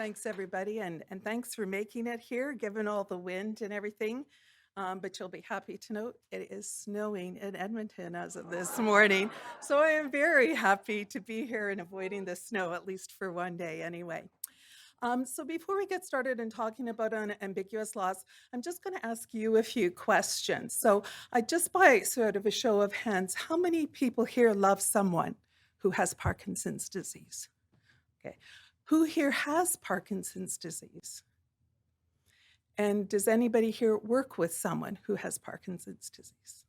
Thanks, everybody, and thanks for making it here, given all the wind and everything. But you'll be happy to note it is snowing in Edmonton as of this morning. So I am very happy to be here and avoiding the snow, at least for one day anyway. So before we get started in talking about ambiguous loss, I'm just going to ask you a few questions. So just by sort of a show of hands, how many people here love someone who has Parkinson's disease? Okay. Who here has Parkinson's disease? And does anybody here work with someone who has Parkinson's disease?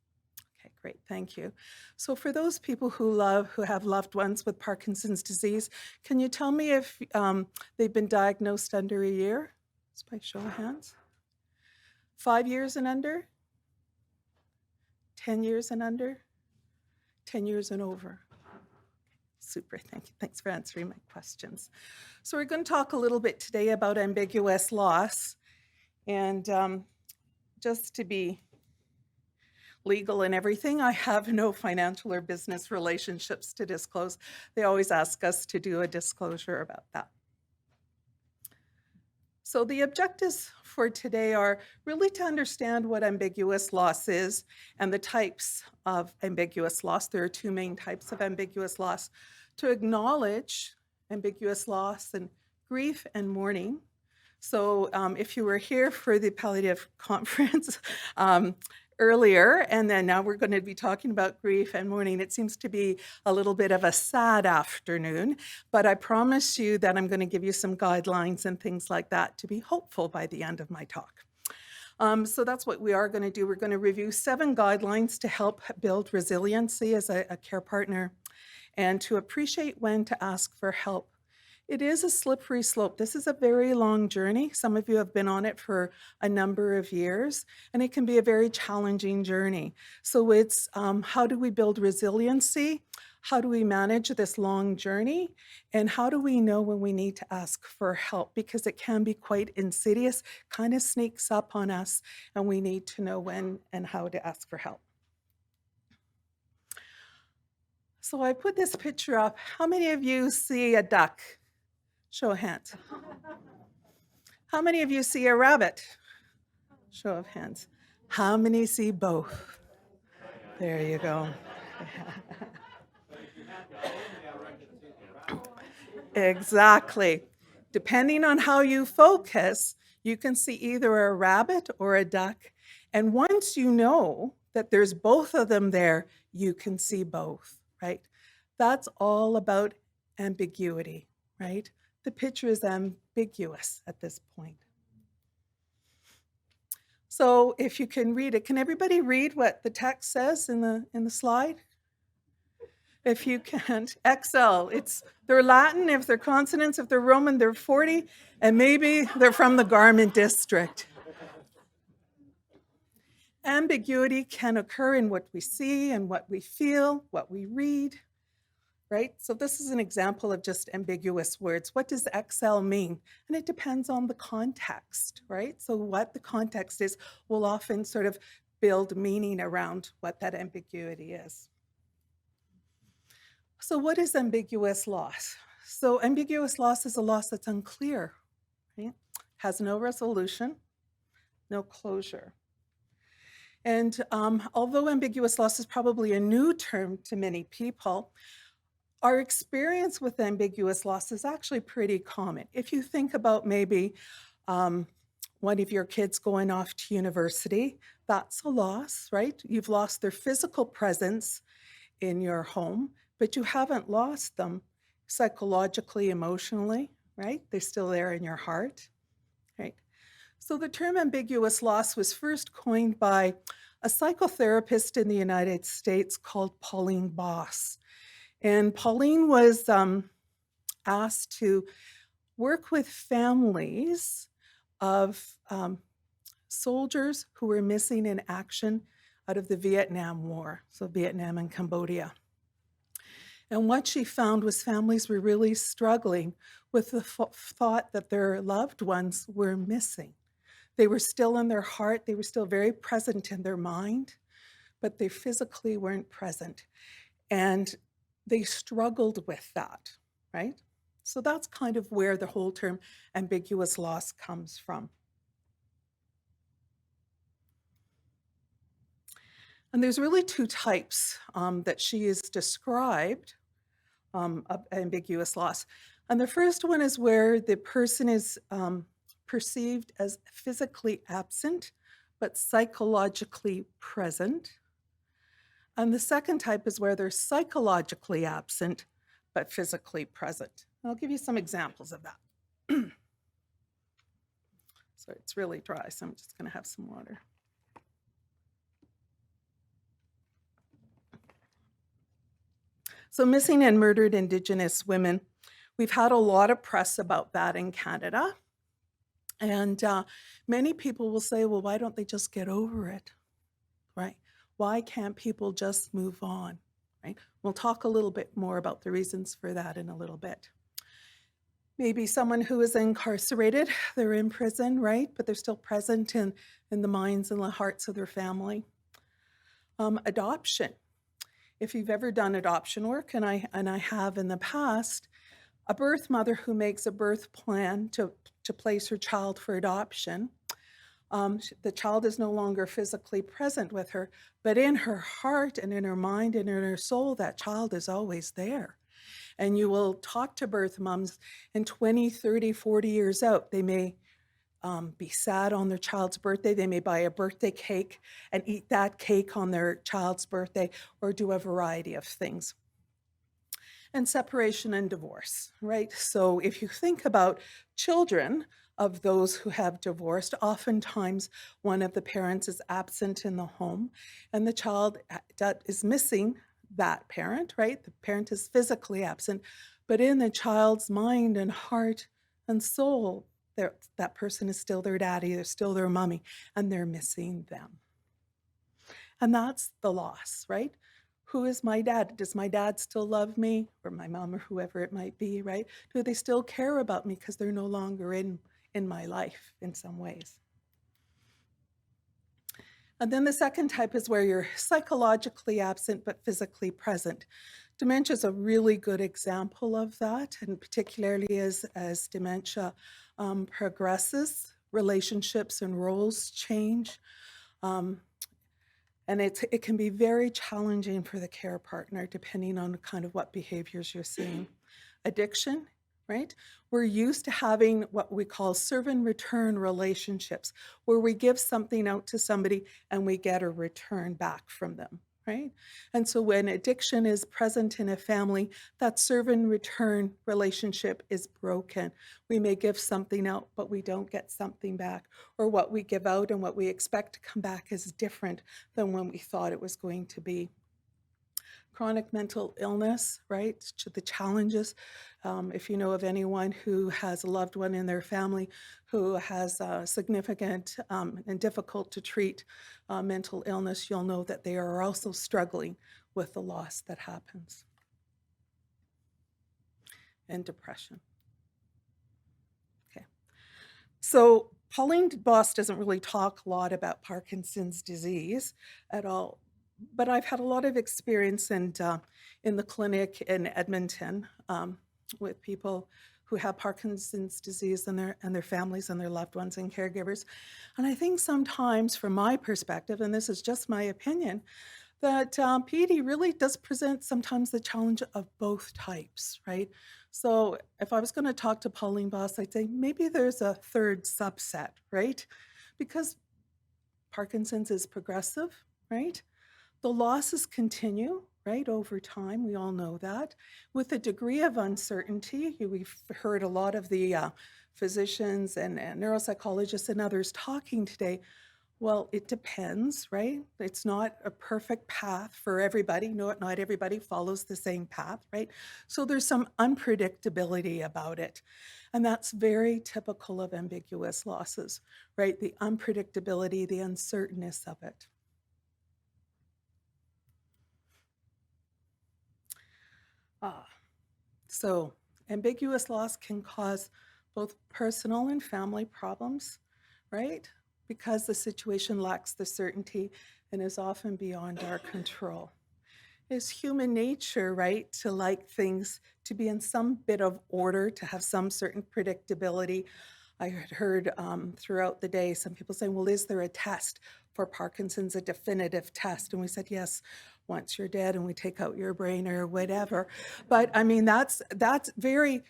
Okay, great, thank you. So for those people who have loved ones with Parkinson's disease, can you tell me if they've been diagnosed under a year? Just by show of hands. 5 years and under? 10 years and under? 10 years and over? Super, thank you. Thanks for answering my questions. So we're going to talk a little bit today about ambiguous loss. And just to be legal and everything, I have no financial or business relationships to disclose. They always ask us to do a disclosure about that. So the objectives for today are really to understand what ambiguous loss is and the types of ambiguous loss. There are two main types of ambiguous loss. To acknowledge ambiguous loss and grief and mourning. So if you were here for the palliative conference earlier, and then now we're going to be talking about grief and mourning, it seems to be a little bit of a sad afternoon, but I promise you that I'm going to give you some guidelines and things like that to be hopeful by the end of my talk. So that's what we are going to do. We're going to review 7 guidelines to help build resiliency as a care partner and to appreciate when to ask for help. It is a slippery slope. This is a very long journey. Some of you have been on it for a number of years, and it can be a very challenging journey. So it's how do we build resiliency? How do we manage this long journey? And how do we know when we need to ask for help? Because it can be quite insidious, kind of sneaks up on us, and we need to know when and how to ask for help. So I put this picture up. How many of you see a duck? Show of hands. How many of you see a rabbit? Show of hands. How many see both? There you go. Exactly. Depending on how you focus, you can see either a rabbit or a duck. And once you know that there's both of them there, you can see both, right? That's all about ambiguity, right? The picture is ambiguous at this point. So if you can read it, can everybody read what the text says in the slide? If you can't, XL, they're Latin, if they're consonants, if they're Roman, they're 40, and maybe they're from the Garment district. Ambiguity can occur in what we see and what we feel, what we read, right? So this is an example of just ambiguous words. What does XL mean? And it depends on the context, right? So what the context is will often sort of build meaning around what that ambiguity is. So what is ambiguous loss? So ambiguous loss is a loss that's unclear, right? Has no resolution, no closure. And although ambiguous loss is probably a new term to many people, our experience with ambiguous loss is actually pretty common. If you think about maybe one of your kids going off to university, that's a loss, right? You've lost their physical presence in your home, but you haven't lost them psychologically, emotionally, right? They're still there in your heart, right? So the term ambiguous loss was first coined by a psychotherapist in the United States called Pauline Boss. And Pauline was asked to work with families of soldiers who were missing in action out of the Vietnam War, so Vietnam and Cambodia. And what she found was families were really struggling with the thought that their loved ones were missing. They were still in their heart, they were still very present in their mind, but they physically weren't present. And they struggled with that, right? So that's kind of where the whole term ambiguous loss comes from. And there's really two types that she is described of ambiguous loss. And the first one is where the person is perceived as physically absent, but psychologically present. And the second type is where they're psychologically absent, but physically present. I'll give you some examples of that. So it's really dry, so I'm just going to have some water. So missing and murdered Indigenous women, we've had a lot of press about that in Canada. And many people will say, well, why don't they just get over it, right? Why can't people just move on, right? We'll talk a little bit more about the reasons for that in a little bit. Maybe someone who is incarcerated, they're in prison, right? But they're still present in the minds and the hearts of their family. Adoption. If you've ever done adoption work, and I have in the past, a birth mother who makes a birth plan to place her child for adoption, the child is no longer physically present with her, but in her heart and in her mind and in her soul, that child is always there. And you will talk to birth moms, and 20, 30, 40 years out, they may be sad on their child's birthday. They may buy a birthday cake and eat that cake on their child's birthday, or do a variety of things. And separation and divorce, right? So if you think about children of those who have divorced, oftentimes one of the parents is absent in the home, and the child that is missing that parent, right? The parent is physically absent, but in the child's mind and heart and soul, that person is still their daddy, they're still their mommy, and they're missing them. And that's the loss, right? Who is my dad? Does my dad still love me, or my mom, or whoever it might be, right? Do they still care about me because they're no longer in my life in some ways? And then the second type is where you're psychologically absent but physically present. Dementia is a really good example of that, and particularly as dementia progresses, relationships and roles change. And it can be very challenging for the care partner, depending on kind of what behaviors you're seeing. Addiction, right? We're used to having what we call serve and return relationships, where we give something out to somebody and we get a return back from them, right? And so when addiction is present in a family, that serve and return relationship is broken. We may give something out, but we don't get something back, or what we give out and what we expect to come back is different than when we thought it was going to be. Chronic mental illness, right? The challenges. If you know of anyone who has a loved one in their family who has significant and difficult to treat mental illness, you'll know that they are also struggling with the loss that happens. And depression. Okay. So Pauline Boss doesn't really talk a lot about Parkinson's disease at all, but I've had a lot of experience in the clinic in Edmonton with people who have Parkinson's disease and their families and their loved ones and caregivers. And I think sometimes, from my perspective, and this is just my opinion, that PD really does present sometimes the challenge of both types, right? So if I was going to talk to Pauline Boss, I'd say maybe there's a third subset, right? Because Parkinson's is progressive, right? The losses continue, right, over time. We all know that. With a degree of uncertainty, we've heard a lot of the physicians and neuropsychologists and others talking today. Well, it depends, right? It's not a perfect path for everybody. No, not everybody follows the same path, right? So there's some unpredictability about it. And that's very typical of ambiguous losses, right? The unpredictability, the uncertainness of it. So ambiguous loss can cause both personal and family problems, right? Because the situation lacks the certainty and is often beyond our control. It's human nature, right, to like things to be in some bit of order, to have some certain predictability. I had heard throughout the day some people saying, well, is there a test for Parkinson's, a definitive test? And we said, yes, once you're dead and we take out your brain or whatever. But I mean, that's very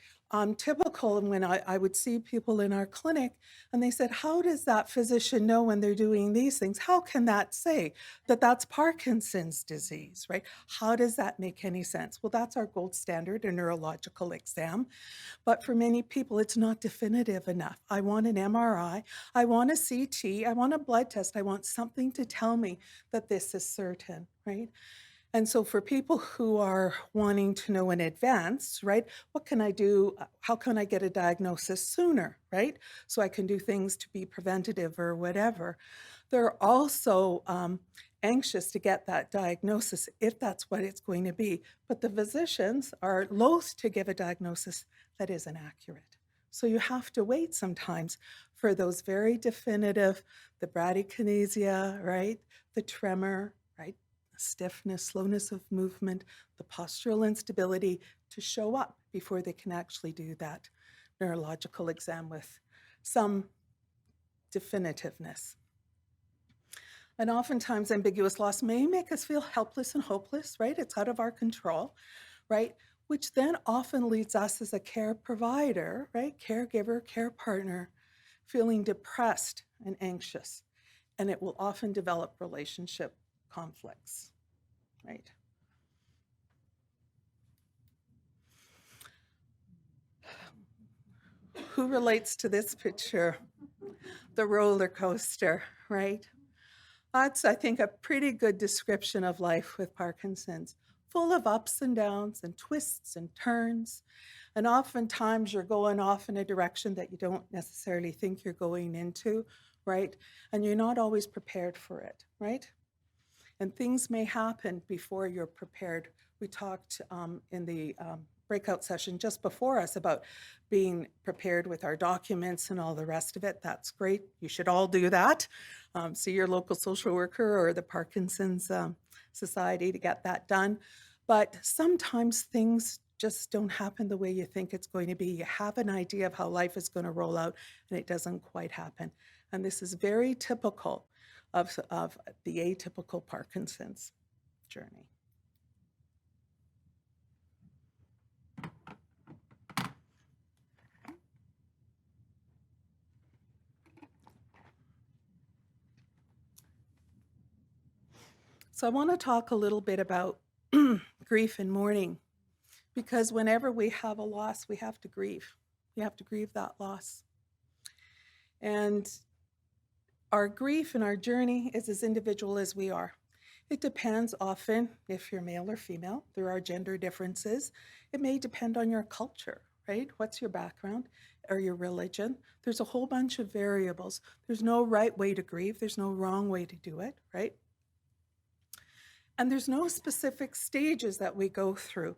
typical. And when I would see people in our clinic and they said, how does that physician know when they're doing these things? How can that say that that's Parkinson's disease, right? How does that make any sense? Well, that's our gold standard, a neurological exam. But for many people, it's not definitive enough. I want an MRI, I want a CT, I want a blood test, I want something to tell me that this is certain, right? And so for people who are wanting to know in advance, right, what can I do? How can I get a diagnosis sooner, right? So I can do things to be preventative or whatever. They're also anxious to get that diagnosis if that's what it's going to be. But the physicians are loath to give a diagnosis that isn't accurate. So you have to wait sometimes for those very definitive, the bradykinesia, right, the tremor, right, stiffness, slowness of movement, the postural instability to show up before they can actually do that neurological exam with some definitiveness. And oftentimes ambiguous loss may make us feel helpless and hopeless, right? It's out of our control, right? Which then often leads us as a care provider, right? Caregiver, care partner, feeling depressed and anxious. And it will often develop relationship conflicts, right? Who relates to this picture? The roller coaster, right? That's, I think, a pretty good description of life with Parkinson's, full of ups and downs and twists and turns. And oftentimes you're going off in a direction that you don't necessarily think you're going into, right? And you're not always prepared for it, right? And things may happen before you're prepared. We talked in the breakout session just before us about being prepared with our documents and all the rest of it. That's great. You should all do that. See your local social worker or the Parkinson's Society to get that done. But sometimes things just don't happen the way you think it's going to be. You have an idea of how life is going to roll out, and it doesn't quite happen. And this is very typical of the atypical Parkinson's journey. So I want to talk a little bit about grief and mourning, because whenever we have a loss, we have to grieve. We have to grieve that loss. And our grief and our journey is as individual as we are. It depends often if you're male or female. There are gender differences. It may depend on your culture, right? What's your background or your religion? There's a whole bunch of variables. There's no right way to grieve. There's no wrong way to do it, right? And there's no specific stages that we go through.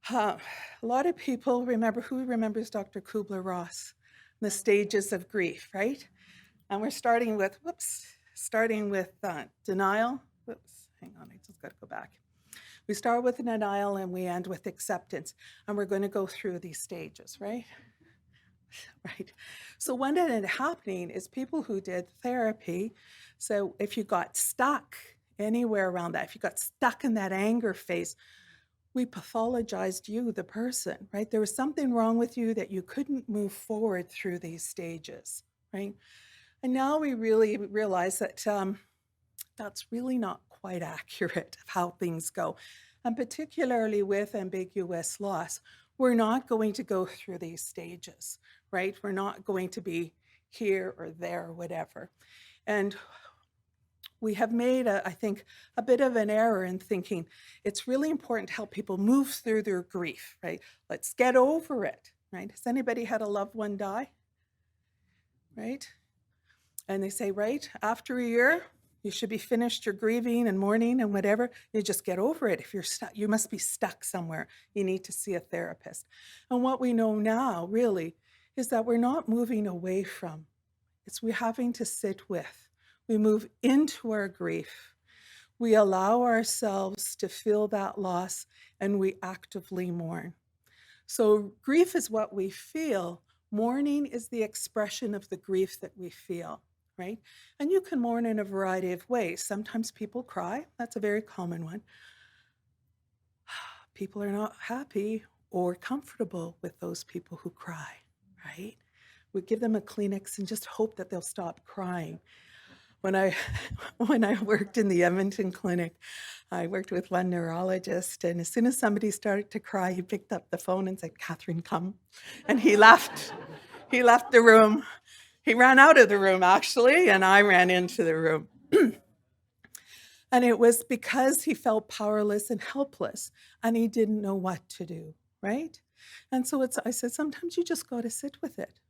A lot of people remember, who remembers Dr. Kubler-Ross, the stages of grief, right? And we're starting with, denial. Hang on, I just got to go back. We start with denial and we end with acceptance. And we're going to go through these stages, right? Right. So what ended up happening is people who did therapy, so if you got stuck anywhere around that, if you got stuck in that anger phase, we pathologized you, the person, right? There was something wrong with you that you couldn't move forward through these stages, right? And now we really realize that that's really not quite accurate of how things go. And particularly with ambiguous loss, we're not going to go through these stages, right? We're not going to be here or there or whatever. And we have made, I think, a bit of an error in thinking it's really important to help people move through their grief, right? Let's get over it, right? Has anybody had a loved one die, right? And they say, right, after a year, you should be finished your grieving and mourning and whatever. You just get over it. If you're stuck, you must be stuck somewhere. You need to see a therapist. And what we know now, really, is that we're not moving away from. It's we're having to sit with. We move into our grief. We allow ourselves to feel that loss and we actively mourn. So grief is what we feel. Mourning is the expression of the grief that we feel, right? And you can mourn in a variety of ways. Sometimes people cry. That's a very common one. People are not happy or comfortable with those people who cry, right? We give them a Kleenex and just hope that they'll stop crying. When I worked in the Edmonton clinic, I worked with one neurologist, and as soon as somebody started to cry, he picked up the phone and said, "Kathryn, come." And he left. He left the room. He ran out of the room, actually, and I ran into the room. And it was because he felt powerless and helpless, and he didn't know what to do, right? And so I said, sometimes you just got to sit with it.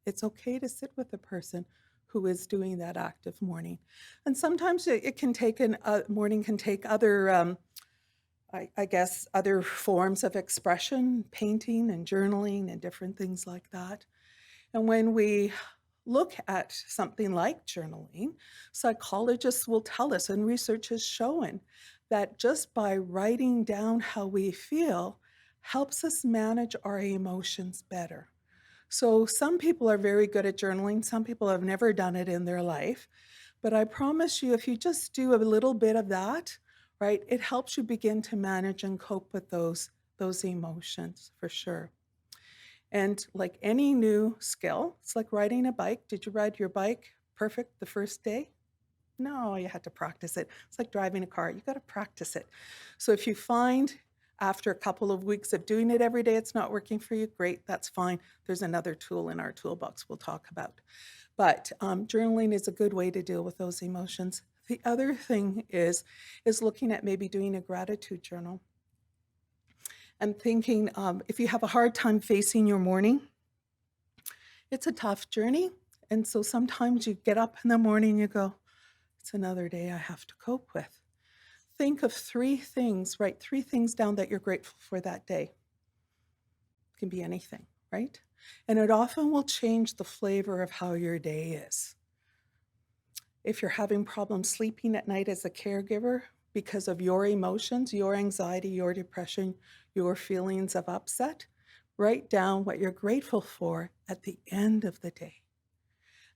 It's okay to sit with a person who is doing that act of mourning. And sometimes it can take mourning can take other, I guess, other forms of expression, painting and journaling and different things like that. And when we look at something like journaling, psychologists will tell us, and research has shown, that just by writing down how we feel helps us manage our emotions better. So some people are very good at journaling. Some people have never done it in their life. But I promise you, if you just do a little bit of that, right, it helps you begin to manage and cope with those emotions for sure. And like any new skill, it's like riding a bike. Did you ride your bike perfect the first day? No, you had to practice it. It's like driving a car. You got to practice it. So if you find after a couple of weeks of doing it every day, it's not working for you, great, that's fine. There's another tool in our toolbox we'll talk about. But journaling is a good way to deal with those emotions. The other thing is looking at maybe doing a gratitude journal and thinking if you have a hard time facing your morning, it's a tough journey. And so sometimes you get up in the morning and you go, it's another day I have to cope with. Think of 3 things, write 3 things down that you're grateful for that day. It can be anything, right? And it often will change the flavor of how your day is. If you're having problems sleeping at night as a caregiver because of your emotions, your anxiety, your depression, your feelings of upset, write down what you're grateful for at the end of the day.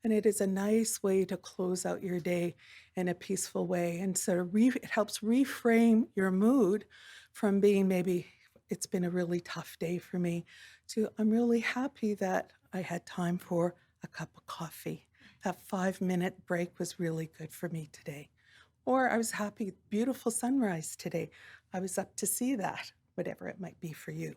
And it is a nice way to close out your day in a peaceful way. And so it helps reframe your mood from being maybe it's been a really tough day for me to I'm really happy that I had time for a cup of coffee. That 5-minute break was really good for me today. Or I was happy, beautiful sunrise today. I was up to see that, whatever it might be for you.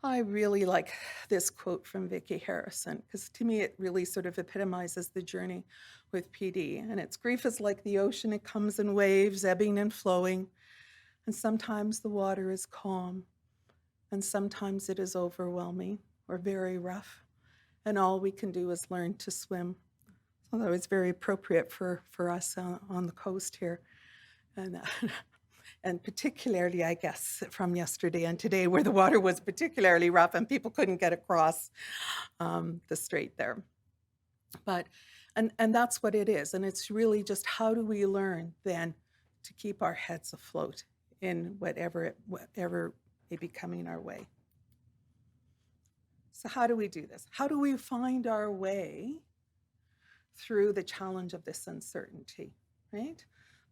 I really like this quote from Vicki Harrison because to me it really sort of epitomizes the journey with PD. And it's grief is like the ocean, it comes in waves, ebbing and flowing. And sometimes the water is calm, and sometimes it is overwhelming or very rough. And all we can do is learn to swim. So that was very appropriate for us on the coast here. And particularly, I guess, from yesterday and today, where the water was particularly rough and people couldn't get across the strait there. But, and that's what it is. And it's really just how do we learn then to keep our heads afloat in whatever may be coming our way. So how do we do this? How do we find our way through the challenge of this uncertainty, right?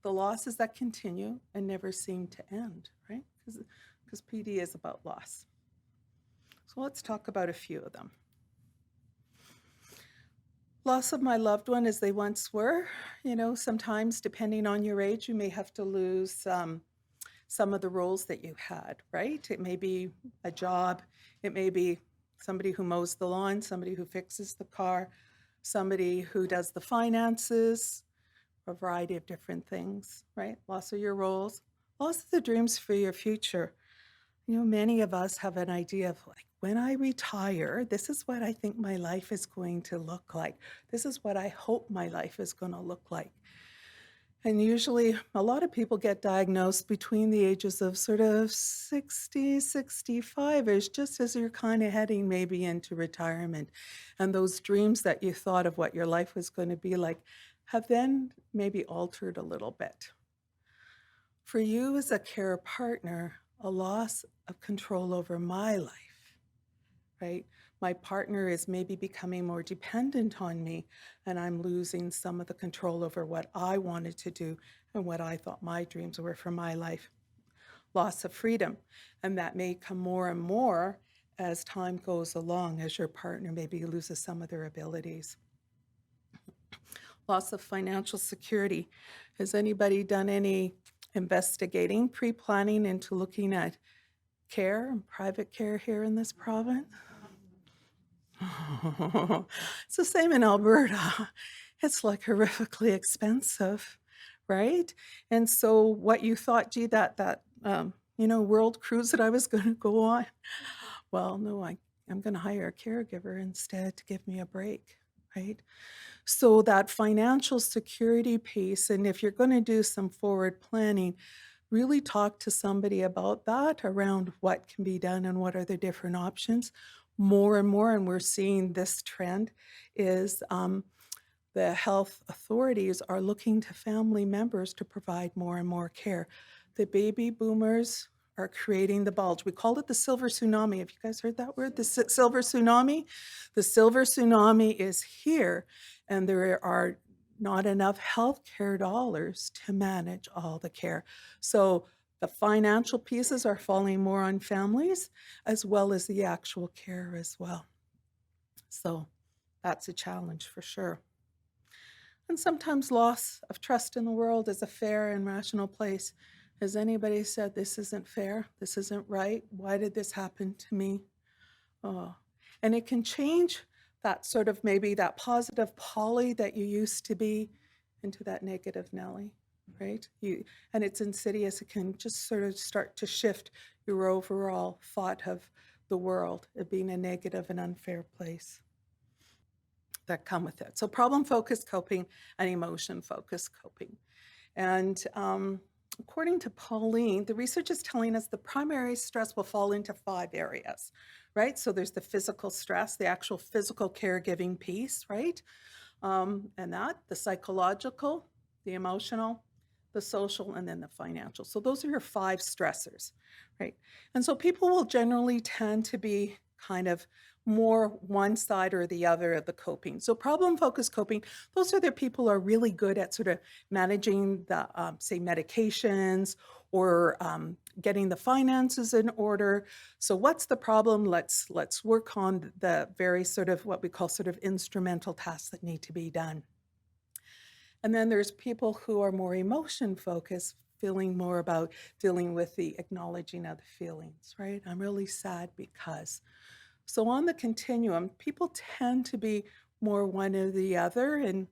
The losses that continue and never seem to end, right? Because PD is about loss. So let's talk about a few of them. Loss of my loved one as they once were. You know, sometimes depending on your age, you may have to lose some of the roles that you had, right? It may be a job. It may be somebody who mows the lawn, somebody who fixes the car, somebody who does the finances, a variety of different things, right? Loss of your roles, loss of the dreams for your future. You know, many of us have an idea of like, when I retire, this is what I think my life is going to look like. This is what I hope my life is going to look like. And usually, a lot of people get diagnosed between the ages of sort of 60, 65-ish, just as you're kind of heading maybe into retirement. And those dreams that you thought of what your life was going to be like have then maybe altered a little bit. For you as a care partner, a loss of control over my life, right? My partner is maybe becoming more dependent on me, and I'm losing some of the control over what I wanted to do and what I thought my dreams were for my life. Loss of freedom. And that may come more and more as time goes along, as your partner maybe loses some of their abilities. Loss of financial security. Has anybody done any investigating, pre-planning into looking at care and private care here in this province? It's the same in Alberta. It's like horrifically expensive, right? And so what you thought, gee, world cruise that I was going to go on, well, no, I'm going to hire a caregiver instead to give me a break, right? So that financial security piece, and if you're going to do some forward planning, really talk to somebody about that around what can be done and what are the different options. More and more, and we're seeing this trend, is the health authorities are looking to family members to provide more and more care. The baby boomers are creating the bulge. We called it the silver tsunami. Have you guys heard that word? The silver tsunami? The silver tsunami is here, and there are not enough healthcare dollars to manage all the care. So the financial pieces are falling more on families as well as the actual care as well. So that's a challenge for sure. And sometimes loss of trust in the world is a fair and rational place. Has anybody said, this isn't fair? This isn't right? Why did this happen to me? Oh, and it can change that sort of maybe that positive Polly that you used to be into that negative Nellie, right? And it's insidious. It can just sort of start to shift your overall thought of the world of being a negative and unfair place that come with it. So problem-focused coping and emotion-focused coping. And according to Pauline, the research is telling us the primary stress will fall into 5 areas, right? So there's the physical stress, the actual physical caregiving piece, right? And the psychological, the emotional, the social, and then the financial. So those are your 5 stressors, right? And so people will generally tend to be kind of more one side or the other of the coping. So problem-focused coping, those are the people who are really good at sort of managing the, say, medications or getting the finances in order. So what's the problem? Let's work on the very sort of what we call sort of instrumental tasks that need to be done. And then there's people who are more emotion-focused, feeling more about dealing with the acknowledging of the feelings, right? I'm really sad because. So on the continuum, people tend to be more one or the other, and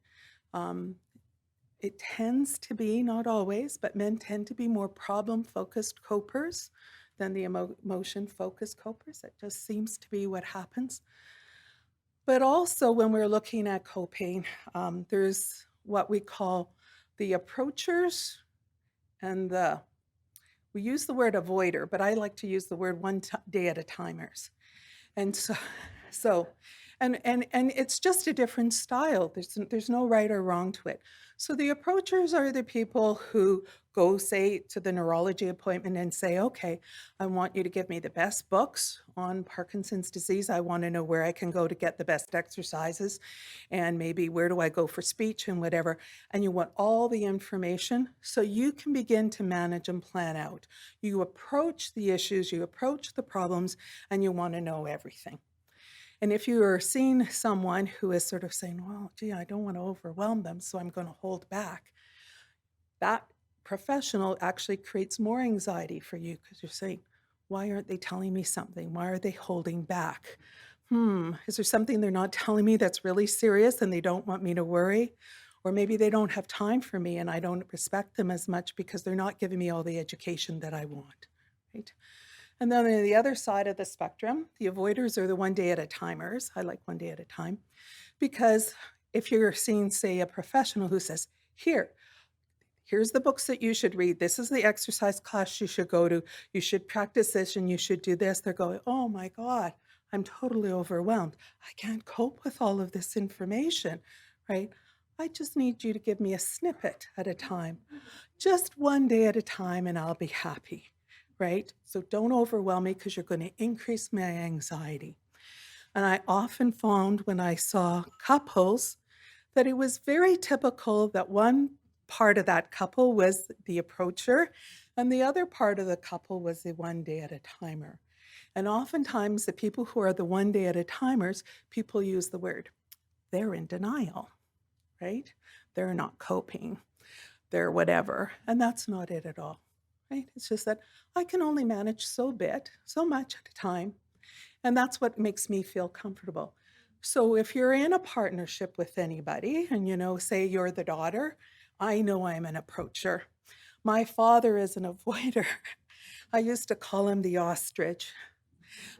it tends to be, not always, but men tend to be more problem-focused copers than the emotion-focused copers. That just seems to be what happens. But also when we're looking at coping, there's what we call the approachers and we use the word avoider, but I like to use the word one day at a timers. And and it's just a different style. There's no right or wrong to it. So the approachers are the people who go, say, to the neurology appointment and say, okay, I want you to give me the best books on Parkinson's disease. I want to know where I can go to get the best exercises, and maybe where do I go for speech and whatever. And you want all the information so you can begin to manage and plan out. You approach the issues, you approach the problems, and you want to know everything. And if you are seeing someone who is sort of saying, well, gee, I don't want to overwhelm them, so I'm going to hold back, that professional actually creates more anxiety for you because you're saying, why aren't they telling me something? Why are they holding back? Is there something they're not telling me that's really serious and they don't want me to worry? Or maybe they don't have time for me and I don't respect them as much because they're not giving me all the education that I want, right? And then on the other side of the spectrum, the avoiders are the one day at a timers. I like one day at a time, because if you're seeing, say, a professional who says, here's the books that you should read. This is the exercise class you should go to. You should practice this and you should do this. They're going, oh my God, I'm totally overwhelmed. I can't cope with all of this information, right? I just need you to give me a snippet at a time, just one day at a time, and I'll be happy, right? So don't overwhelm me because you're going to increase my anxiety. And I often found when I saw couples that it was very typical that one part of that couple was the approacher and the other part of the couple was the one day at a timer. And oftentimes the people who are the one day at a timers, people use the word, they're in denial, right? They're not coping, they're whatever. And that's not it at all, right? It's just that I can only manage so much at a time. And that's what makes me feel comfortable. So if you're in a partnership with anybody and, say you're the daughter, I know I'm an approacher. My father is an avoider. I used to call him the ostrich,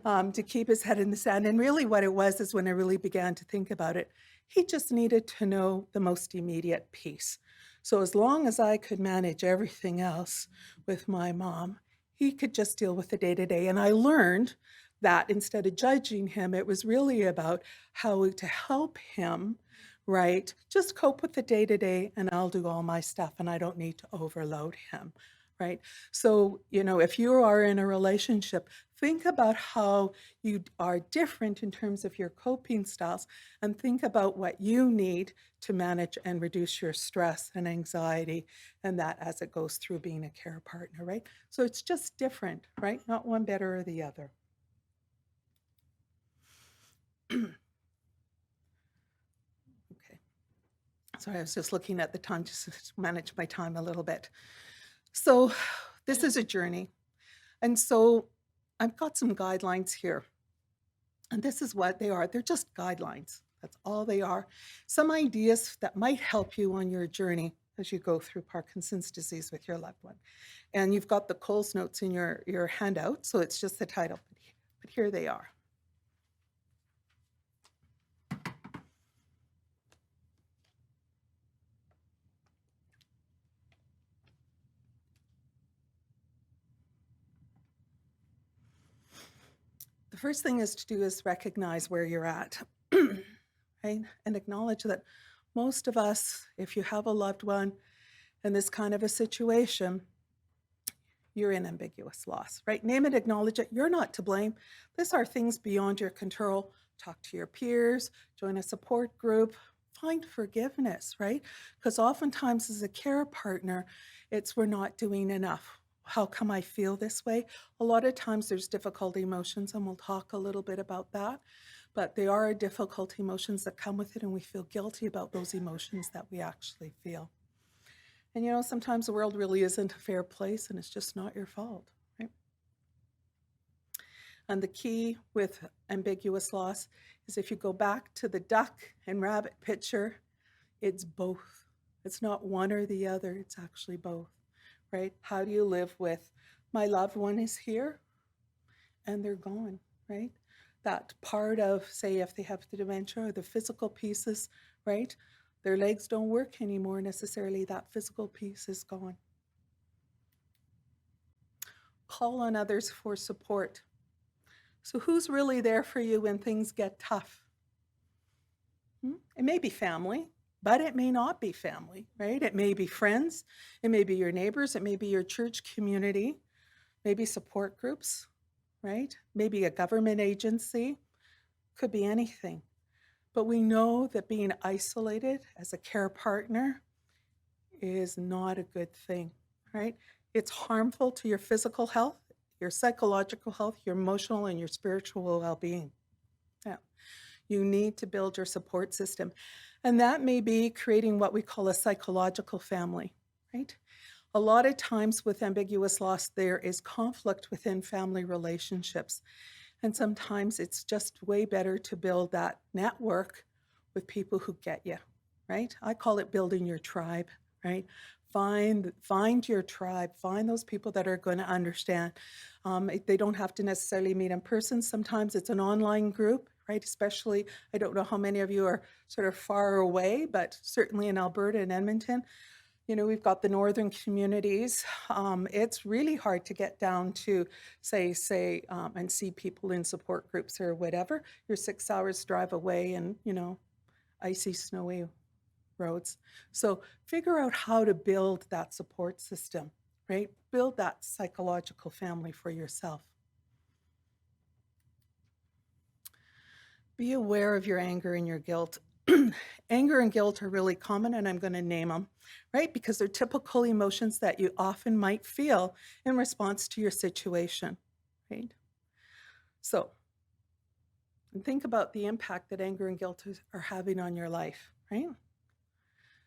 to keep his head in the sand. And really what it was is when I really began to think about it, he just needed to know the most immediate piece. So as long as I could manage everything else with my mom, he could just deal with the day-to-day. And I learned that instead of judging him, it was really about how to help him, right? Just cope with the day-to-day and I'll do all my stuff and I don't need to overload him, right? So, if you are in a relationship, think about how you are different in terms of your coping styles and think about what you need to manage and reduce your stress and anxiety and that as it goes through being a care partner, right? So it's just different, right? Not one better or the other. Okay. Sorry, I was just looking at the time just to manage my time a little bit. So this is a journey. And so I've got some guidelines here. And this is what they are. They're just guidelines. That's all they are. Some ideas that might help you on your journey as you go through Parkinson's disease with your loved one. And you've got the Coles notes in your handout, so it's just the title. But here they are. The first thing is to do is recognize where you're at, right? And acknowledge that most of us, if you have a loved one in this kind of a situation, you're in ambiguous loss, right? Name it, acknowledge it. You're not to blame. These are things beyond your control. Talk to your peers, join a support group, find forgiveness, right? Because oftentimes as a care partner, we're not doing enough. How come I feel this way? A lot of times there's difficult emotions, and we'll talk a little bit about that. But there are difficult emotions that come with it, and we feel guilty about those emotions that we actually feel. And sometimes the world really isn't a fair place, and it's just not your fault, right? And the key with ambiguous loss is if you go back to the duck and rabbit picture, it's both. It's not one or the other, it's actually both, right? How do you live with my loved one is here and they're gone, right? That part of, say, if they have the dementia or the physical pieces, right? Their legs don't work anymore necessarily, that physical piece is gone. Call on others for support. So who's really there for you when things get tough? It may be family, but it may not be family, right? It may be friends, it may be your neighbors, it may be your church community, maybe support groups, right? Maybe a government agency, could be anything. But we know that being isolated as a care partner is not a good thing, right? It's harmful to your physical health, your psychological health, your emotional and your spiritual well-being. Yeah. You need to build your support system. And that may be creating what we call a psychological family, right? A lot of times with ambiguous loss, there is conflict within family relationships. And sometimes it's just way better to build that network with people who get you, right? I call it building your tribe, right? Find your tribe, find those people that are going to understand. They don't have to necessarily meet in person. Sometimes it's an online group, right? Especially, I don't know how many of you are sort of far away, but certainly in Alberta and Edmonton, We've got the northern communities. It's really hard to get down to, say, and see people in support groups or whatever. You're 6 hours drive away and, icy, snowy roads. So figure out how to build that support system, right? Build that psychological family for yourself. Be aware of your anger and your guilt. Anger and guilt are really common, and I'm going to name them, right? Because they're typical emotions that you often might feel in response to your situation, right? So think about the impact that anger and guilt are having on your life, right?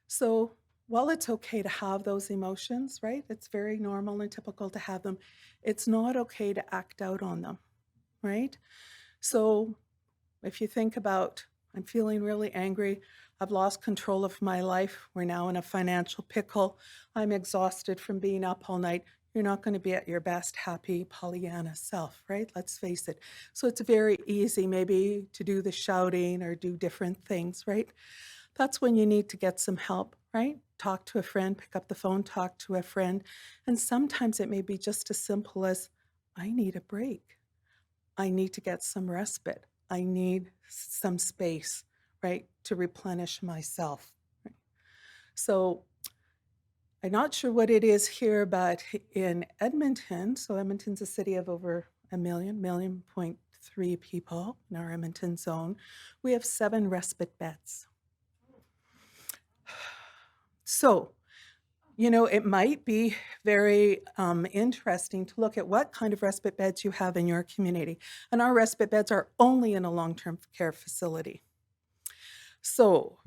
So while it's okay to have those emotions, right? It's very normal and typical to have them. It's not okay to act out on them, right? So if you think about, I'm feeling really angry, I've lost control of my life, we're now in a financial pickle, I'm exhausted from being up all night, you're not going to be at your best happy Pollyanna self, right? Let's face it. So it's very easy maybe to do the shouting or do different things, right? That's when you need to get some help, right? Talk to a friend, pick up the phone, talk to a friend. And sometimes it may be just as simple as, I need a break. I need to get some respite. I need some space, right, to replenish myself. Right? So I'm not sure what it is here, but in Edmonton, so Edmonton's a city of over a million point three people in our Edmonton zone, we have 7 respite beds. So, it might be very interesting to look at what kind of respite beds you have in your community. And our respite beds are only in a long-term care facility. So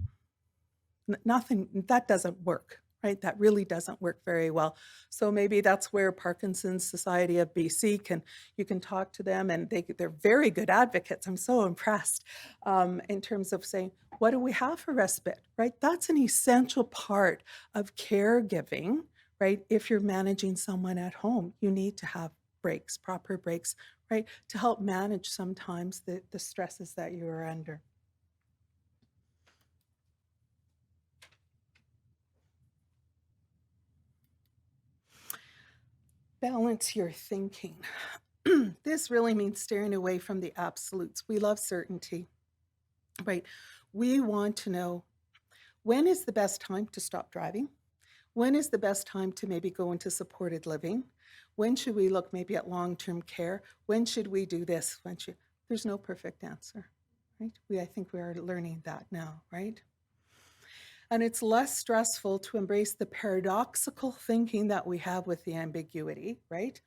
nothing, that doesn't work, right? That really doesn't work very well. So maybe that's where Parkinson's Society of BC you can talk to them, and they're very good advocates. I'm so impressed in terms of saying, what do we have for respite, right? That's an essential part of caregiving, right? If you're managing someone at home, you need to have breaks, proper breaks, right? To help manage sometimes the stresses that you are under. Balance your thinking. This really means steering away from the absolutes. We love certainty, right? We want to know, when is the best time to stop driving? When is the best time to maybe go into supported living? When should we look maybe at long-term care? When should we do this? There's no perfect answer, right? I think we are learning that now, right? And it's less stressful to embrace the paradoxical thinking that we have with the ambiguity, right?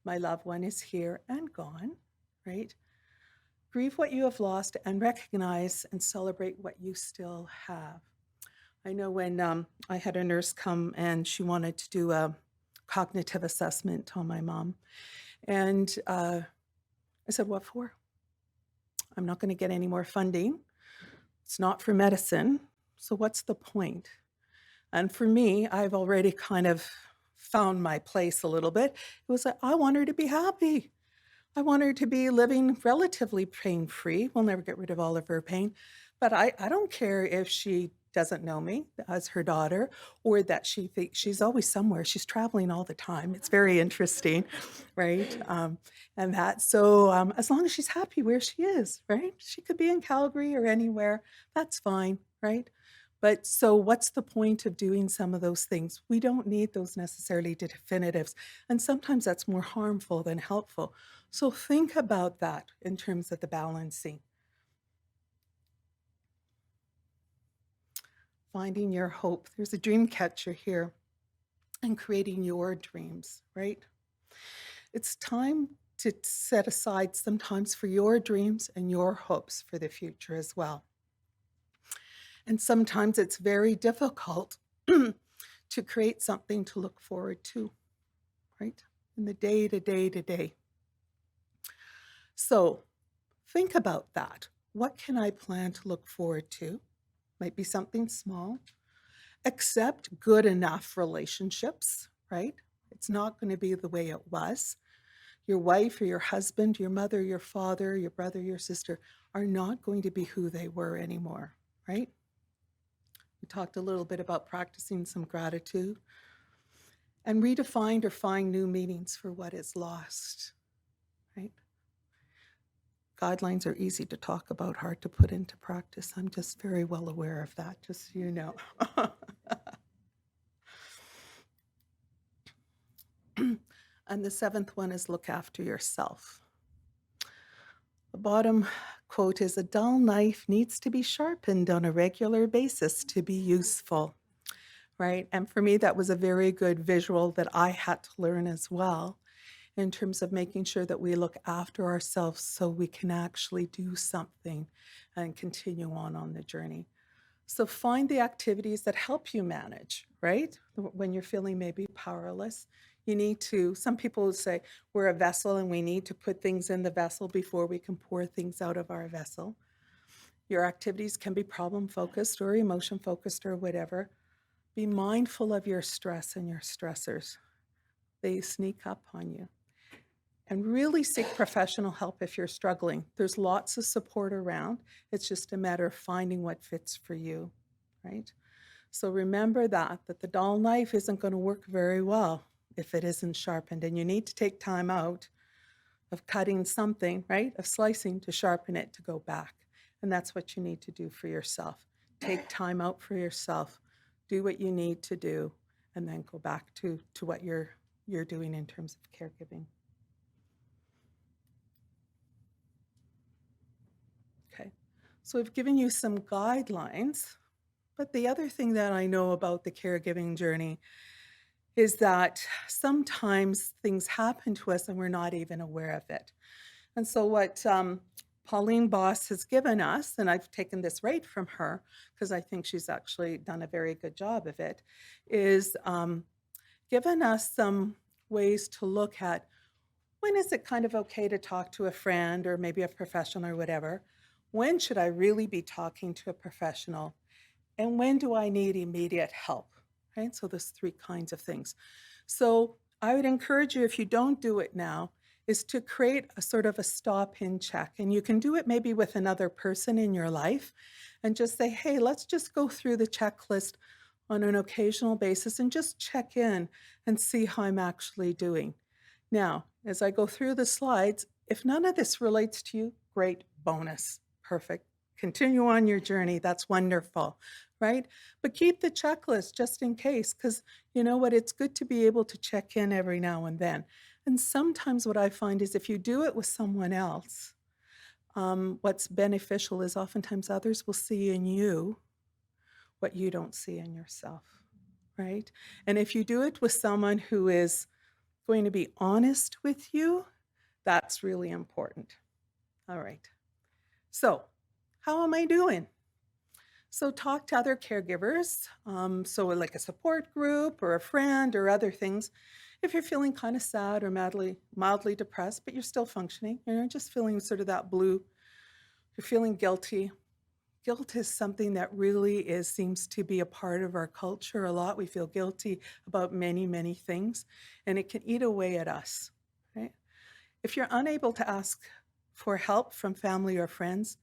My loved one is here and gone, right? Grieve what you have lost and recognize and celebrate what you still have. I know when I had a nurse come and she wanted to do a cognitive assessment on my mom. And I said, what for? I'm not going to get any more funding. It's not for medicine. So what's the point? And for me, I've already kind of found my place a little bit. It was like, I want her to be happy. I want her to be living relatively pain-free. We'll never get rid of all of her pain. But I don't care if she doesn't know me as her daughter, or that she thinks she's always somewhere. She's traveling all the time. It's very interesting, right? And that, so as long as she's happy where she is, right? She could be in Calgary or anywhere. That's fine, right? But so what's the point of doing some of those things? We don't need those necessarily definitives. And sometimes that's more harmful than helpful. So think about that in terms of the balancing. Finding your hope. There's a dream catcher here, and creating your dreams, right? It's time to set aside sometimes for your dreams and your hopes for the future as well. And sometimes it's very difficult to create something to look forward to, right? In the day to day to day. So think about that. What can I plan to look forward to? Might be something small. Accept good enough relationships, right? It's not going to be the way it was. Your wife or your husband, your mother, your father, your brother, your sister are not going to be who they were anymore, right? We talked a little bit about practicing some gratitude and redefined or find new meanings for what is lost, right? Guidelines are easy to talk about, hard to put into practice. I'm just very well aware of that, just so you know. And the 7th one is look after yourself. The bottom quote is, a dull knife needs to be sharpened on a regular basis to be useful, right? And for me, that was a very good visual that I had to learn as well, in terms of making sure that we look after ourselves so we can actually do something and continue on the journey. So find the activities that help you manage, right? When you're feeling maybe powerless, you need to, some people would say, we're a vessel and we need to put things in the vessel before we can pour things out of our vessel. Your activities can be problem focused or emotion focused or whatever. Be mindful of your stress and your stressors. They sneak up on you. And really seek professional help if you're struggling. There's lots of support around. It's just a matter of finding what fits for you, right? So remember that the dull knife isn't going to work very well if it isn't sharpened. And you need to take time out of cutting something, right? Of slicing to sharpen it to go back. And that's what you need to do for yourself. Take time out for yourself. Do what you need to do, and then go back to what you're doing in terms of caregiving. Okay, so I've given you some guidelines, but the other thing that I know about the caregiving journey is that sometimes things happen to us and we're not even aware of it. And so what Pauline Boss has given us, and I've taken this right from her because I think she's actually done a very good job of it, is given us some ways to look at when is it kind of okay to talk to a friend or maybe a professional or whatever? When should I really be talking to a professional? And when do I need immediate help? Right? So there's 3 kinds of things. So I would encourage you, if you don't do it now, is to create a sort of a stop-in check. And you can do it maybe with another person in your life and just say, hey, let's just go through the checklist on an occasional basis and just check in and see how I'm actually doing. Now, as I go through the slides, if none of this relates to you, great, bonus, perfect. Continue on your journey. That's wonderful, right? But keep the checklist just in case, because you know what? It's good to be able to check in every now and then. And sometimes what I find is if you do it with someone else, what's beneficial is oftentimes others will see in you what you don't see in yourself, right? And if you do it with someone who is going to be honest with you, that's really important. All right. So how am I doing? So talk to other caregivers, so like a support group or a friend or other things. If you're feeling kind of sad or mildly depressed, but you're still functioning, you're just feeling sort of that blue, you're feeling guilty. Guilt is something that really seems to be a part of our culture a lot. We feel guilty about many, many things, and it can eat away at us, right? If you're unable to ask for help from family or friends,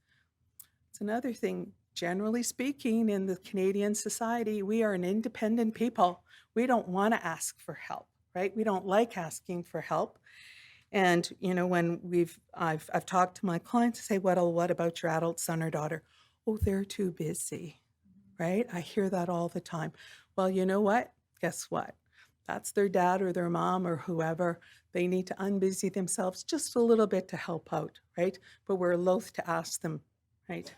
it's another thing. Generally speaking, in the Canadian society, we are an independent people. We don't want to ask for help, right? We don't like asking for help. And you know, when I've talked to my clients, say, "Well, what about your adult son or daughter?" "Oh, they're too busy," right? I hear that all the time. Well, you know what? Guess what? That's their dad or their mom or whoever. They need to unbusy themselves just a little bit to help out, right? But we're loath to ask them, right?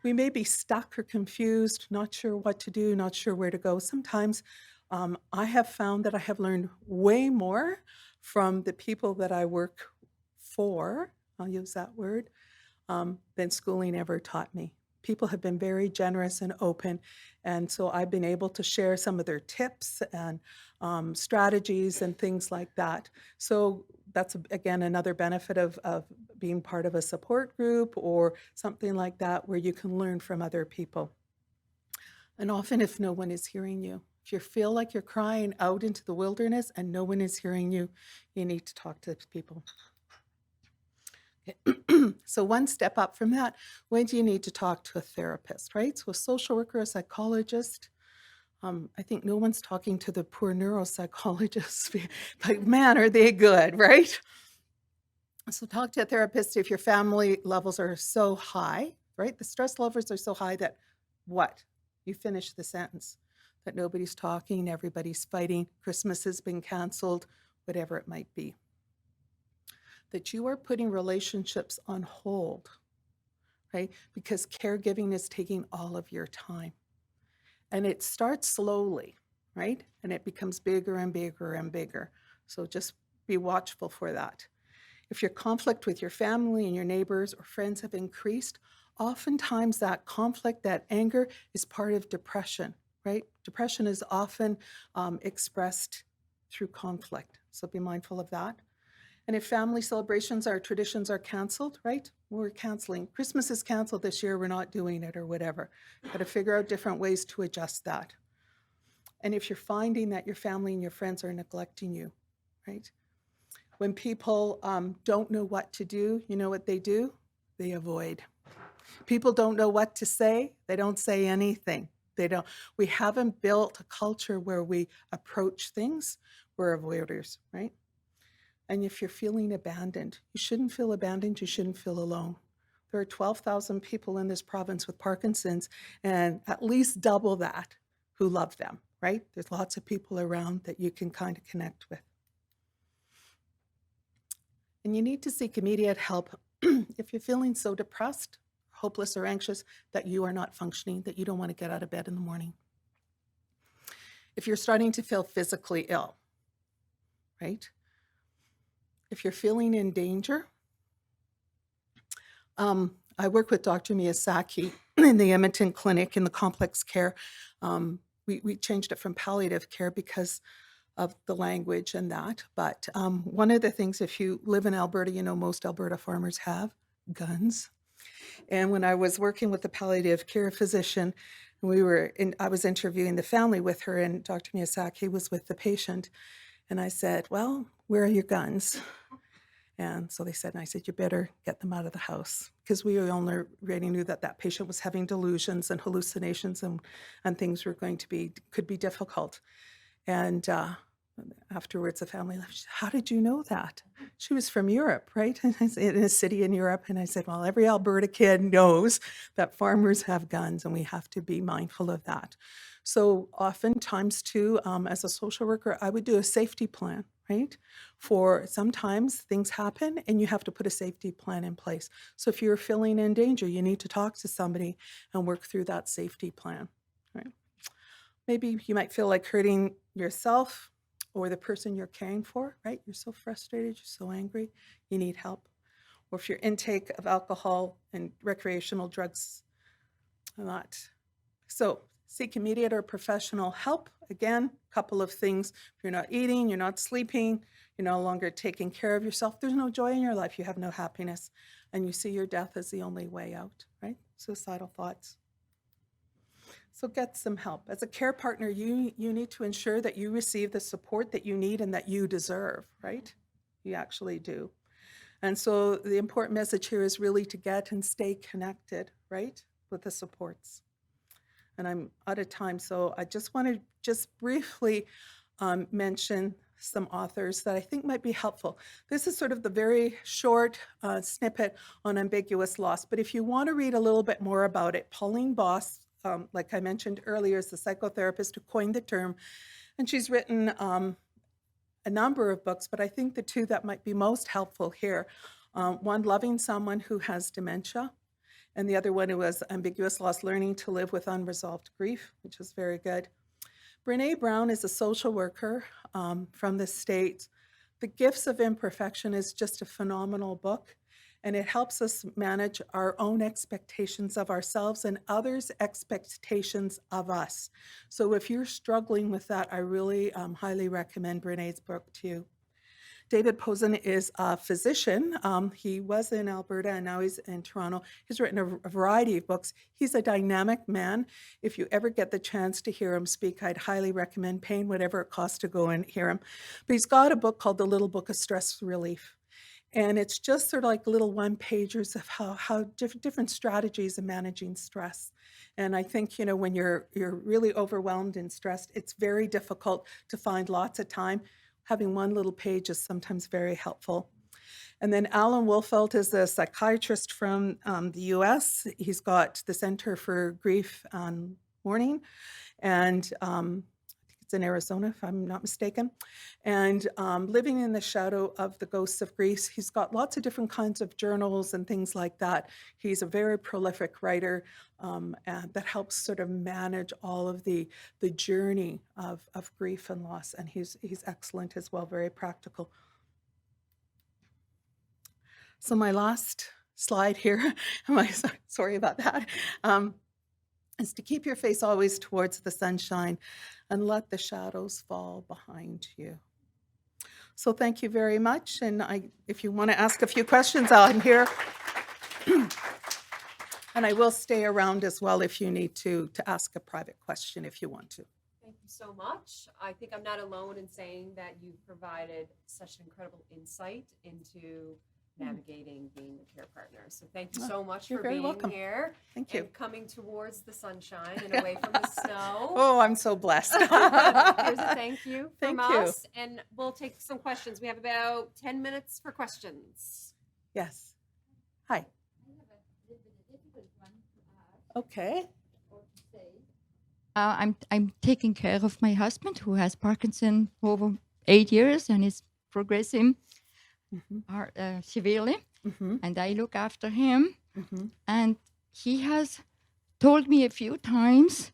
We may be stuck or confused, not sure what to do, not sure where to go. Sometimes I have found that I have learned way more from the people that I work for, I'll use that word, than schooling ever taught me. People have been very generous and open, and so I've been able to share some of their tips and strategies and things like that. So that's, again, another benefit of being part of a support group or something like that, where you can learn from other people. And often if no one is hearing you, if you feel like you're crying out into the wilderness and no one is hearing you, you need to talk to people. So one step up from that, when do you need to talk to a therapist, right? So a social worker, a psychologist. I think no one's talking to the poor neuropsychologists. Like, man, are they good, right? So talk to a therapist if your family levels are so high, right? The stress levels are so high that what? You finish the sentence. That nobody's talking, everybody's fighting, Christmas has been canceled, whatever it might be. That you are putting relationships on hold, right? Because caregiving is taking all of your time. And it starts slowly, right? And it becomes bigger and bigger and bigger. So just be watchful for that. If your conflict with your family and your neighbors or friends have increased, oftentimes that conflict, that anger is part of depression, right? Depression is often expressed through conflict. So be mindful of that. And if family celebrations or traditions are canceled, right? We're canceling. Christmas is canceled this year, we're not doing it or whatever. Got to figure out different ways to adjust that. And if you're finding that your family and your friends are neglecting you, right? When people don't know what to do, you know what they do? They avoid. People don't know what to say, they don't say anything. We haven't built a culture where we approach things, we're avoiders, right? And if you're feeling abandoned, you shouldn't feel abandoned, you shouldn't feel alone. There are 12,000 people in this province with Parkinson's, and at least double that who love them, right? There's lots of people around that you can kind of connect with. And you need to seek immediate help if you're feeling so depressed, hopeless, or anxious that you are not functioning, that you don't want to get out of bed in the morning. If you're starting to feel physically ill, right? If you're feeling in danger, I work with Dr. Miyazaki in the Edmonton Clinic in the complex care. We changed it from palliative care because of the language and that. But one of the things, if you live in Alberta, you know most Alberta farmers have guns. And when I was working with the palliative care physician, I was interviewing the family with her, and Dr. Miyazaki was with the patient. And I said, well, where are your guns? And so they said, and I said, you better get them out of the house, because we already knew that that patient was having delusions and hallucinations, and things were could be difficult. And afterwards, the family left. How did you know that? She was from Europe, right? In a city in Europe. And I said, well, every Alberta kid knows that farmers have guns, and we have to be mindful of that. So oftentimes too, as a social worker, I would do a safety plan, right? For sometimes things happen and you have to put a safety plan in place. So if you're feeling in danger, you need to talk to somebody and work through that safety plan, right? Maybe you might feel like hurting yourself or the person you're caring for, right? You're so frustrated, you're so angry, you need help. Or if your intake of alcohol and recreational drugs are not. So seek immediate or professional help. Again, a couple of things. If you're not eating, you're not sleeping, you're no longer taking care of yourself, there's no joy in your life, you have no happiness, and you see your death as the only way out, right? Suicidal thoughts. So get some help. As a care partner, you need to ensure that you receive the support that you need and that you deserve, right? You actually do. And so the important message here is really to get and stay connected, right, with the supports. And I'm out of time, so I just want to briefly mention some authors that I think might be helpful. This is sort of the very short snippet on ambiguous loss, but if you want to read a little bit more about it, Pauline Boss, like I mentioned earlier, is the psychotherapist who coined the term, and she's written a number of books, but I think the two that might be most helpful here, one, Loving Someone Who Has Dementia, and the other one was Ambiguous Loss, Learning to Live with Unresolved Grief, which is very good. Brene Brown is a social worker from the States. The Gifts of Imperfection is just a phenomenal book, and it helps us manage our own expectations of ourselves and others' expectations of us. So if you're struggling with that, I really highly recommend Brene's book to you. David Posen is a physician. He was in Alberta and now he's in Toronto. He's written a variety of books. He's a dynamic man. If you ever get the chance to hear him speak, I'd highly recommend paying whatever it costs to go and hear him. But he's got a book called The Little Book of Stress Relief. And it's just sort of like little one-pagers of how different strategies of managing stress. And I think, when you're really overwhelmed and stressed, it's very difficult to find lots of time. Having one little page is sometimes very helpful. And then Alan Wolfelt is a psychiatrist from the US. He's got the Center for Grief and Mourning, and I think it's in Arizona, if I'm not mistaken. And Living in the Shadow of the Ghosts of Grief. He's got lots of different kinds of journals and things like that. He's a very prolific writer, and that helps sort of manage all of the journey of grief and loss. And he's excellent as well, very practical. So my last slide here, sorry about that, is to keep your face always towards the sunshine and let the shadows fall behind you. So thank you very much. And if you want to ask a few questions, I'm here. And I will stay around as well if you need to ask a private question if you want to. Thank you so much. I think I'm not alone in saying that you've provided such an incredible insight into navigating being a care partner. So thank you so much for being welcome. here. Thank you. And coming towards the sunshine and away from the snow. Oh, I'm so blessed. Here's a thank you from Thank you. us. And we'll take some questions. We have about 10 minutes for questions. Yes. Hi. I have a little bit of difficult one to ask Okay. or to say. I'm taking care of my husband who has Parkinson for over 8 years and is progressing severely. Mm-hmm. And I look after him. Mm-hmm. And he has told me a few times,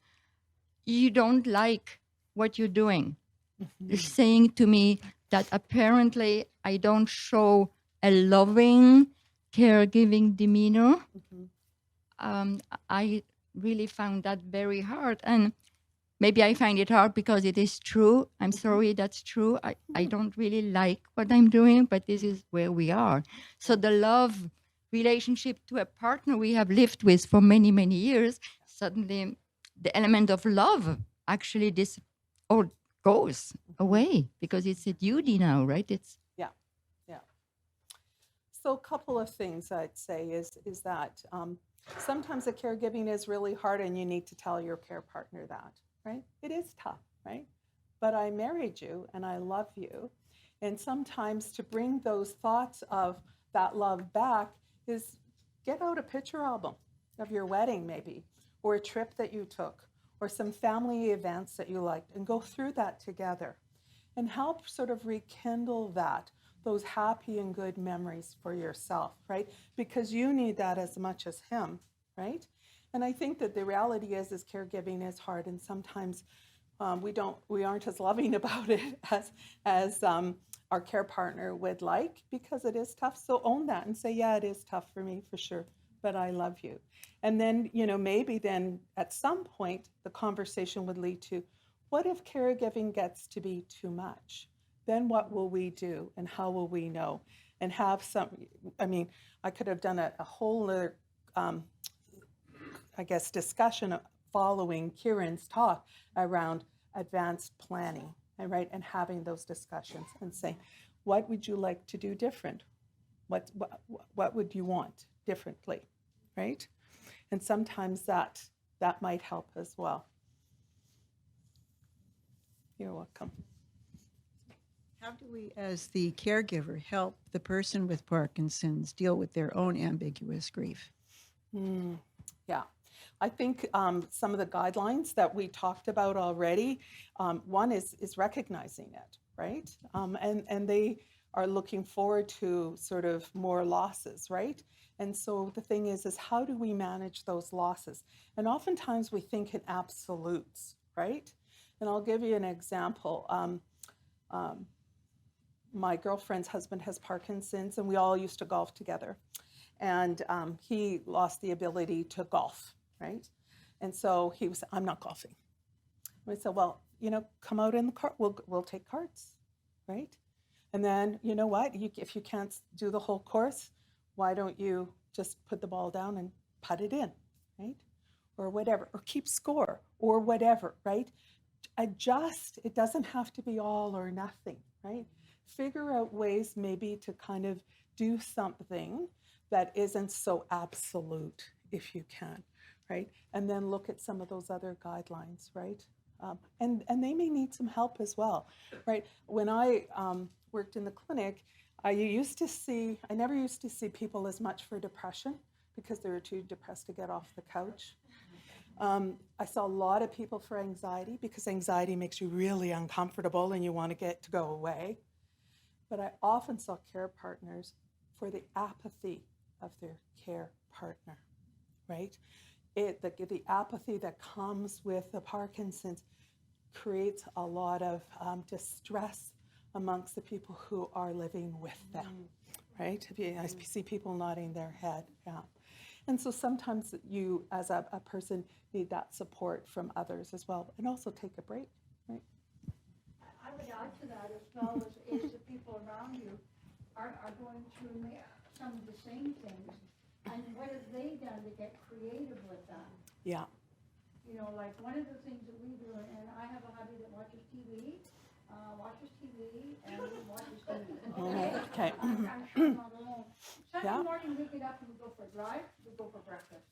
you don't like what you're doing. Mm-hmm. Saying to me that apparently I don't show a loving, caregiving demeanor. Mm-hmm. I really found that very hard. And maybe I find it hard because it is true. I'm sorry, that's true. I don't really like what I'm doing, but this is where we are. So the love relationship to a partner we have lived with for many, many years, suddenly the element of love actually goes away because it's a duty now, right? So a couple of things I'd say is that sometimes the caregiving is really hard and you need to tell your care partner that, right? It is tough, right? But I married you and I love you. And sometimes to bring those thoughts of that love back is get out a picture album of your wedding maybe, or a trip that you took, or some family events that you liked, and go through that together and help sort of rekindle those happy and good memories for yourself, right? Because you need that as much as him, right? And I think that the reality is caregiving is hard, and sometimes we aren't as loving about it as our care partner would like, because it is tough. So own that and say, yeah, it is tough for me for sure, but I love you. And then, maybe then at some point the conversation would lead to, what if caregiving gets to be too much? Then what will we do and how will we know? And have I could have done a whole other, discussion following Kieran's talk around advanced planning, right? And having those discussions and saying, what would you like to do different? What would you want differently, right? And sometimes that might help as well. You're welcome. How do we, as the caregiver, help the person with Parkinson's deal with their own ambiguous grief? Yeah, I think some of the guidelines that we talked about already, one is recognizing it, right? And they are looking forward to sort of more losses, right? And so the thing is how do we manage those losses? And oftentimes we think in absolutes, right? And I'll give you an example. My girlfriend's husband has Parkinson's, and we all used to golf together. And he lost the ability to golf, right? And so he was, I'm not golfing. And we said, well, come out in the car. We'll take carts, right? And then, you know what? If you can't do the whole course, why don't you just put the ball down and putt it in, right? Or whatever, or keep score, or whatever, right? Adjust. It doesn't have to be all or nothing, right? figure out ways maybe to kind of do something that isn't so absolute if you can, right? And then look at some of those other guidelines, right? And they may need some help as well, right? When I worked in the clinic, I never used to see people as much for depression because they were too depressed to get off the couch. I saw a lot of people for anxiety because anxiety makes you really uncomfortable and you want to get to go away. But I often saw care partners for the apathy of their care partner, right? The apathy that comes with the Parkinson's creates a lot of distress amongst the people who are living with them, right? I see people nodding their head, yeah. And so sometimes you, as a person, need that support from others as well, and also take a break, right? I would add to that as well is the people around you are going through some of the same things. And what have they done to get creative with that? Yeah. You know, like one of the things that we do, and I have a hubby that watches TV and watches TV. Okay. I'm sure I'm not alone. Sunday Yeah. morning we get up and we go for a drive, we go for breakfast.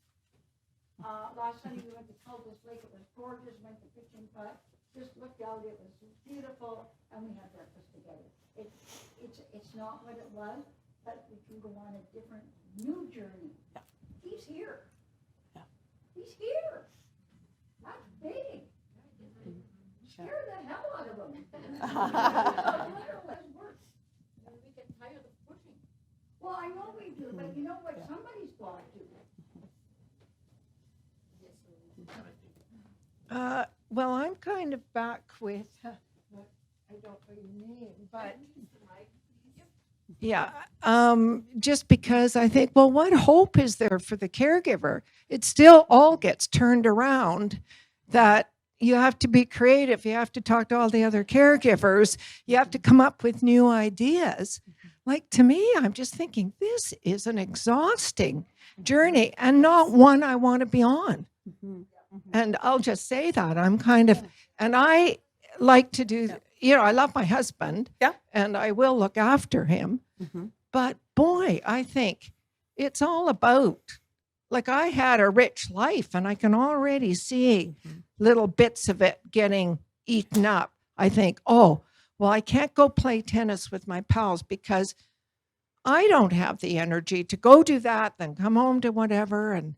Last Sunday we went to Cultus Lake, it was gorgeous, went to Fishing Putt, just looked out, it was beautiful, and we had breakfast together. It's not what it was, but we can go on a different new journey. Yeah. He's here. Yeah. He's here. That's big. Scare the hell out of him. We get tired of pushing. Well, I know we do, but you know what? Somebody's got to. Well, I'm kind of back with, I don't know your name, but yeah, just because I think, well, what hope is there for the caregiver? It still all gets turned around that you have to be creative. You have to talk to all the other caregivers. You have to come up with new ideas. Like to me, I'm just thinking this is an exhausting journey and not one I want to be on. And I'll just say that I'm kind of, and I like to do, I love my husband, and I will look after him. But boy, I think it's all about, like I had a rich life and I can already see little bits of it getting eaten up. I think, oh, well, I can't go play tennis with my pals because I don't have the energy to go do that, then come home to whatever. And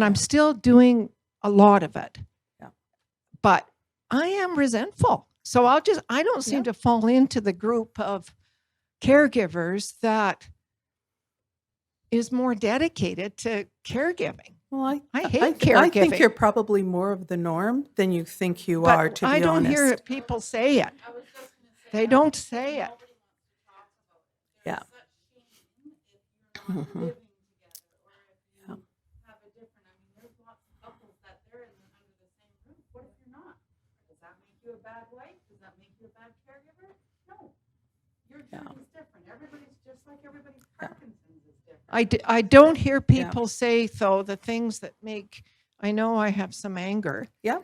I'm still doing a lot of it. Yeah. But I am resentful. So I don't seem to fall into the group of caregivers that is more dedicated to caregiving. Well, I hate I think caregiving. you're probably more of the norm than you think you But are, to be I don't honest. hear people say it. I was just gonna say. They don't say it. Nobody wants to talk about it. Yeah. There's such shame if you're not living together or if you have a different, there's lots of couples that they're under the same roof. What if you're not? Does that make you a bad wife? Does that make you a bad caregiver? No. Your journey's different. Everybody's just like everybody's Parkinson's is different. I don't hear people say, though, the things that make, I know I have some anger. Yeah.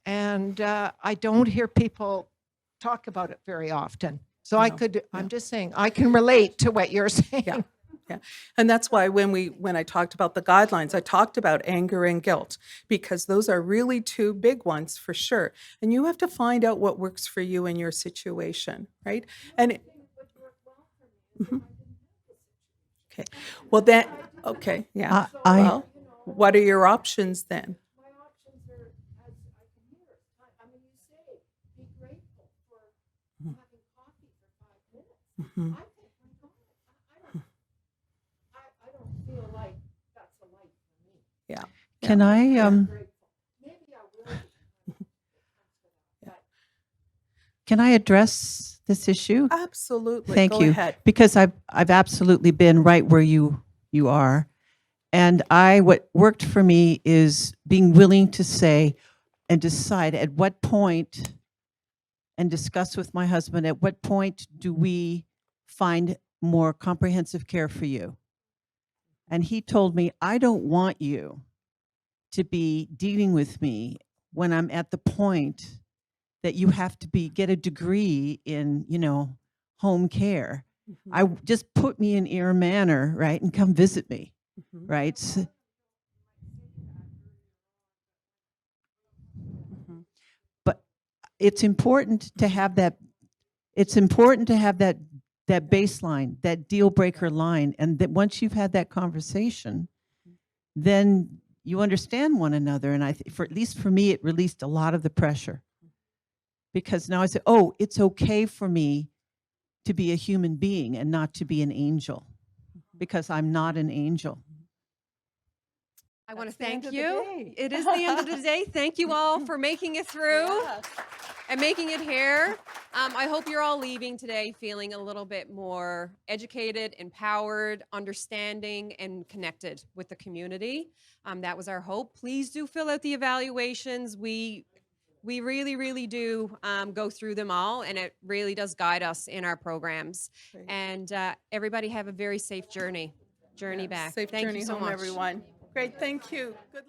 And I don't hear people talk about it very often. So I'm just saying, I can relate to what you're saying. Yeah. Yeah. And that's why when I talked about the guidelines, I talked about anger and guilt, because those are really two big ones for sure. And you have to find out what works for you in your situation, right? And okay. Well then, okay, yeah. Well, what are your options then? My options are, as I can hear, you say, be grateful for having coffee for 5 minutes. I think, my God, I don't feel like that's a life for me. Yeah. Can I, Grateful. Maybe I will be when it comes to that. can I address this issue? Absolutely. Thank Go you. ahead. Because I've absolutely been right where you are. And what worked for me is being willing to say and decide at what point, and discuss with my husband, at what point do we find more comprehensive care for you? And he told me, I don't want you to be dealing with me when I'm at the point that you have to get a degree in, home care. Mhm. Just put me in Ear Manor, right, and come visit me, Mhm. right? Mhm. But it's important to have that. It's important to have that baseline, that deal breaker line, and that once you've had that conversation, then you understand one another. And for at least for me, it released a lot of the pressure, because now I say, oh, it's okay for me to be a human being and not to be an angel, because I'm not an angel. I want to That's the end thank of the you. day. It is the end of the day. Thank you all for making it through Yes. and making it here. I hope you're all leaving today feeling a little bit more educated, empowered, understanding, and connected with the community. That was our hope. Please do fill out the evaluations. We really, really do go through them all, and it really does guide us in our programs. Great. And everybody have a very safe journey Yeah, back. Safe Thank journey you so home, much. everyone. Great, thank you. Good luck.